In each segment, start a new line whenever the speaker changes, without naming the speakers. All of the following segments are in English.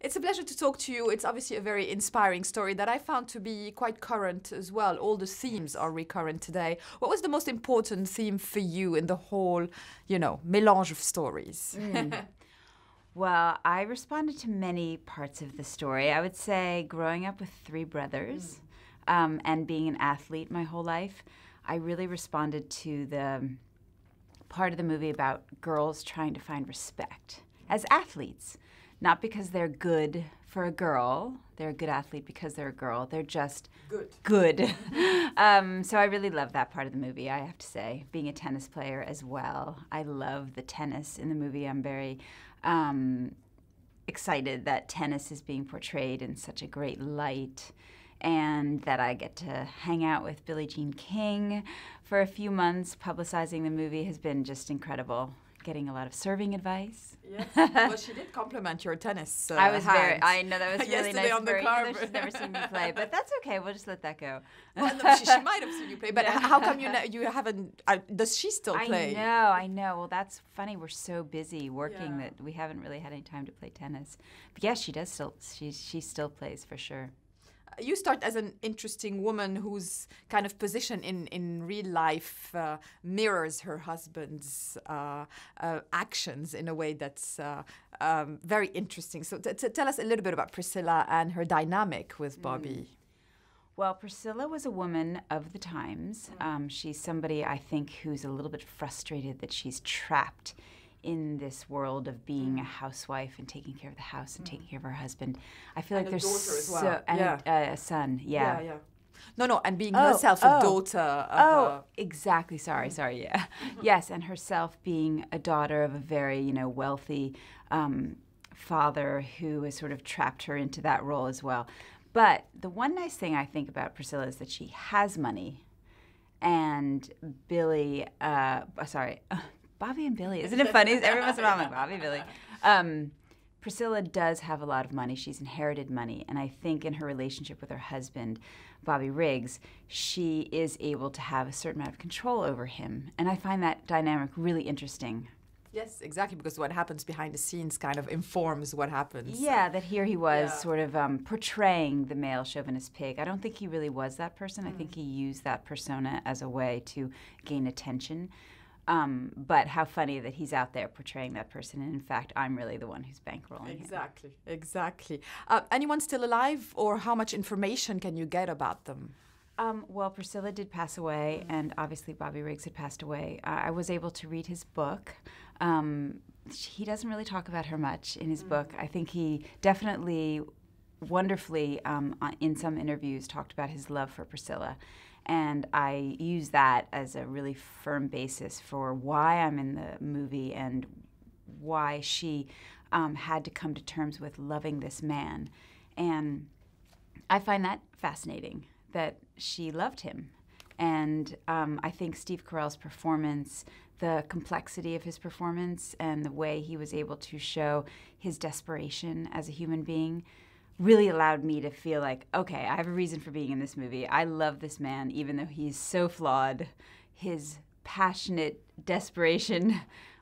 It's a pleasure to talk to you. It's obviously a very inspiring story that I found to be quite current as well. All the themes are recurrent today. What was the most important theme for you in the whole, mélange of stories?
Well, I responded to many parts of the story. I would say growing up with three brothers and being an athlete my whole life, I really responded to the part of the movie about girls trying to find respect as athletes. Not because they're good for a girl. They're a good athlete because they're a girl. They're just good. So I really love that part of the movie, I have to say. Being a tennis player as well. I love the tennis in the movie. I'm very excited that tennis is being portrayed in such a great light, and that I get to hang out with Billie Jean King for a few months. Publicizing the movie has been just incredible. Getting a lot of serving advice.
Yes. Well, she did compliment your tennis
I was
hands.
I know, that was really nice
on
of
the
her,
car.
even though she's never seen me play. But that's okay, we'll just let that go.
Well, no, she might have seen you play, but how come you haven't, does she still play?
I know. Well, that's funny. We're so busy working that we haven't really had any time to play tennis. But yes, she does still, she still plays for sure.
You start as an interesting woman whose kind of position in real life mirrors her husband's actions in a way that's very interesting. So tell us a little bit about Priscilla and her dynamic with Bobby.
Well, Priscilla was a woman of the times. She's somebody, I think, who's a little bit frustrated that she's trapped in this world of being a housewife and taking care of the house and taking care of her husband. I feel like there's
daughter as well.
and a son, yeah.
No, and being herself a daughter of
exactly. Sorry, yeah. Yes, and herself being a daughter of a very, wealthy father who has sort of trapped her into that role as well. But the one nice thing I think about Priscilla is that she has money, and Bobby and Billy. Isn't it funny? Every once in a while I'm like, Bobby, Billy. Priscilla does have a lot of money. She's inherited money. And I think in her relationship with her husband, Bobby Riggs, she is able to have a certain amount of control over him. And I find that dynamic really interesting.
Yes, exactly, because what happens behind the scenes kind of informs what happens.
Yeah, that here he was sort of portraying the male chauvinist pig. I don't think he really was that person. I think he used that persona as a way to gain attention. But how funny that he's out there portraying that person, and in fact, I'm really the one who's bankrolling him.
Exactly. Anyone still alive, or how much information can you get about them?
Well, Priscilla did pass away, and obviously Bobby Riggs had passed away. I was able to read his book. He doesn't really talk about her much in his book. I think he definitely, wonderfully, in some interviews, talked about his love for Priscilla. And I use that as a really firm basis for why I'm in the movie and why she had to come to terms with loving this man. And I find that fascinating, that she loved him. And I think Steve Carell's performance, the complexity of his performance and the way he was able to show his desperation as a human being really allowed me to feel like, okay, I have a reason for being in this movie. I love this man, even though he's so flawed. His passionate desperation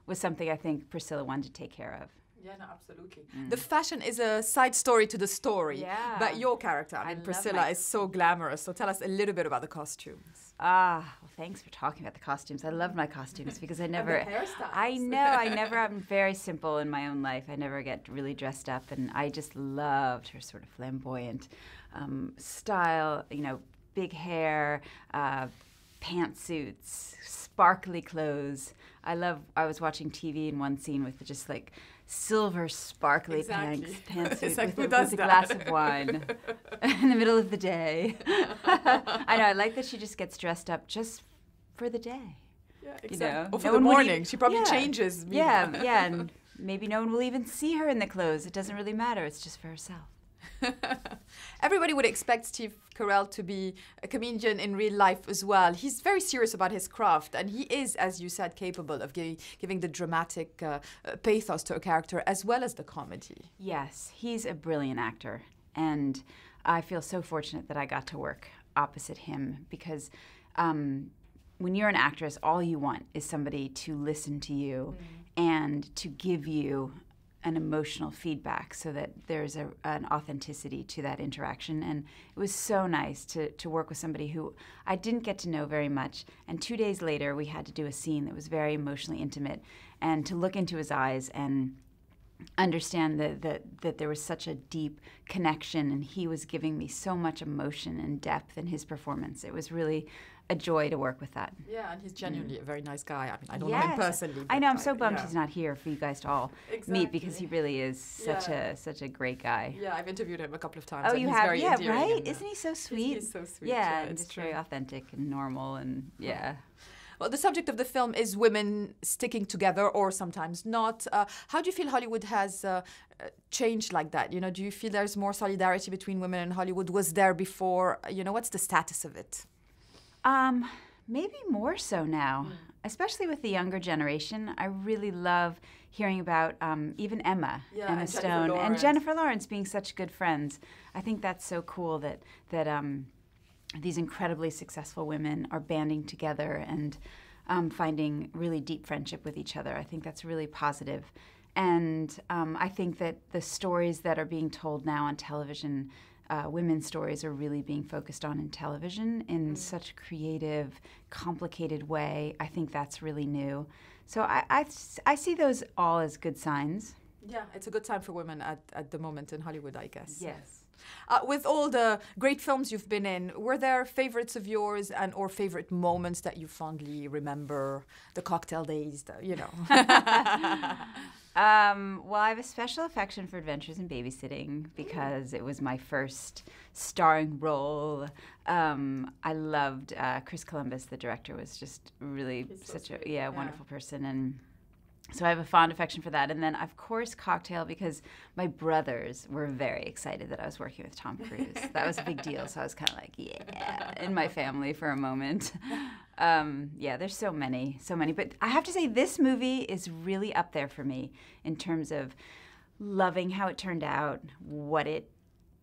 was something I think Priscilla wanted to take care of.
Yeah, no, absolutely. The fashion is a side story to the story.
Yeah.
But your character, Priscilla, is so glamorous. So tell us a little bit about the costumes.
Well, thanks for talking about the costumes. I love my costumes because I never...
And the hairstyles.
I'm very simple in my own life. I never get really dressed up, and I just loved her sort of flamboyant style, big hair, pantsuits, sparkly clothes. I was watching TV in one scene with just like silver sparkly pantsuit with a glass of wine in the middle of the day. I know, I like that she just gets dressed up just for the day.
Yeah, exactly. Or for the morning. She probably changes.
Yeah, and maybe no one will even see her in the clothes. It doesn't really matter. It's just for herself.
Everybody would expect Steve Carell to be a comedian in real life as well. He's very serious about his craft, and he is, as you said, capable of giving the dramatic pathos to a character as well as the comedy.
Yes, he's a brilliant actor, and I feel so fortunate that I got to work opposite him because when you're an actress, all you want is somebody to listen to you and to give you an emotional feedback so that there's an authenticity to that interaction. And it was so nice to work with somebody who I didn't get to know very much. And 2 days later, we had to do a scene that was very emotionally intimate, and to look into his eyes and understand that there was such a deep connection, and he was giving me so much emotion and depth in his performance. It was really a joy to work with that.
Yeah, and he's genuinely a very nice guy. I mean, I don't know him personally.
I know. I'm so bummed he's not here for you guys to all meet, because he really is such a great guy.
Yeah, I've interviewed him a couple of times.
Oh,
and
you
he's
have?
very
Yeah,
endearing,
right?
and,
Isn't he so sweet?
He's so sweet.
Yeah, and just very authentic and normal, and yeah.
Well, the subject of the film is women sticking together, or sometimes not. How do you feel Hollywood has changed like that? You know, do you feel there's more solidarity between women in Hollywood? Was there before? You know, what's the status of it?
Maybe more so now, especially with the younger generation. I really love hearing about even Emma Stone and Jennifer Lawrence being such good friends. I think that's so cool that these incredibly successful women are banding together and finding really deep friendship with each other. I think that's really positive. And I think that the stories that are being told now on television, women's stories, are really being focused on in television in such a creative, complicated way. I think that's really new. So I see those all as good signs.
Yeah, it's a good time for women at the moment in Hollywood, I guess.
Yes.
With all the great films you've been in, were there favorites of yours or favorite moments that you fondly remember? The cocktail days, you know.
Well, I have a special affection for Adventures in Babysitting because it was my first starring role. I loved Chris Columbus, the director, was just really such a wonderful person, and so I have a fond affection for that. And then, of course, Cocktail, because my brothers were very excited that I was working with Tom Cruise. That was a big deal, so I was kind of like, yeah, in my family for a moment. There's so many. But I have to say, this movie is really up there for me in terms of loving how it turned out, what it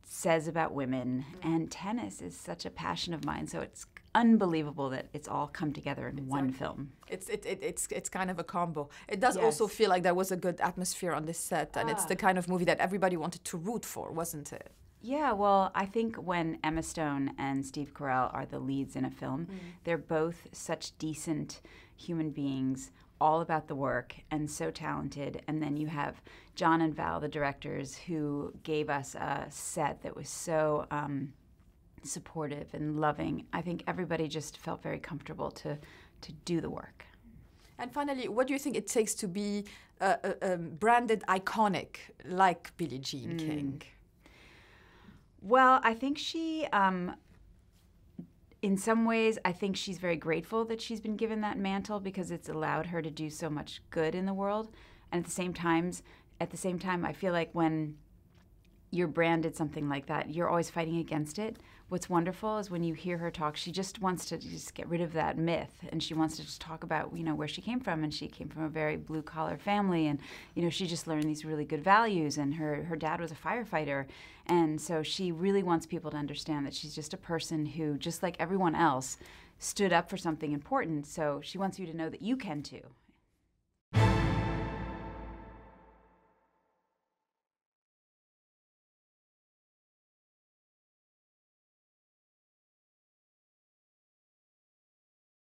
says about women. And tennis is such a passion of mine, so it's unbelievable that it's all come together in one film.
It's kind of a combo. It does also feel like there was a good atmosphere on this set, and it's the kind of movie that everybody wanted to root for, wasn't it?
Yeah, well, I think when Emma Stone and Steve Carell are the leads in a film, they're both such decent human beings, all about the work, and so talented. And then you have John and Val, the directors, who gave us a set that was so supportive and loving. I think everybody just felt very comfortable to do the work.
And finally, what do you think it takes to be branded iconic like Billie Jean King?
Well, I think she, in some ways, I think she's very grateful that she's been given that mantle because it's allowed her to do so much good in the world. And at the same time, I feel like when you're branded something like that, you're always fighting against it. What's wonderful is when you hear her talk, she just wants to just get rid of that myth, and she wants to just talk about, where she came from, and she came from a very blue-collar family, and, she just learned these really good values, and her dad was a firefighter, and so she really wants people to understand that she's just a person who, just like everyone else, stood up for something important, so she wants you to know that you can too.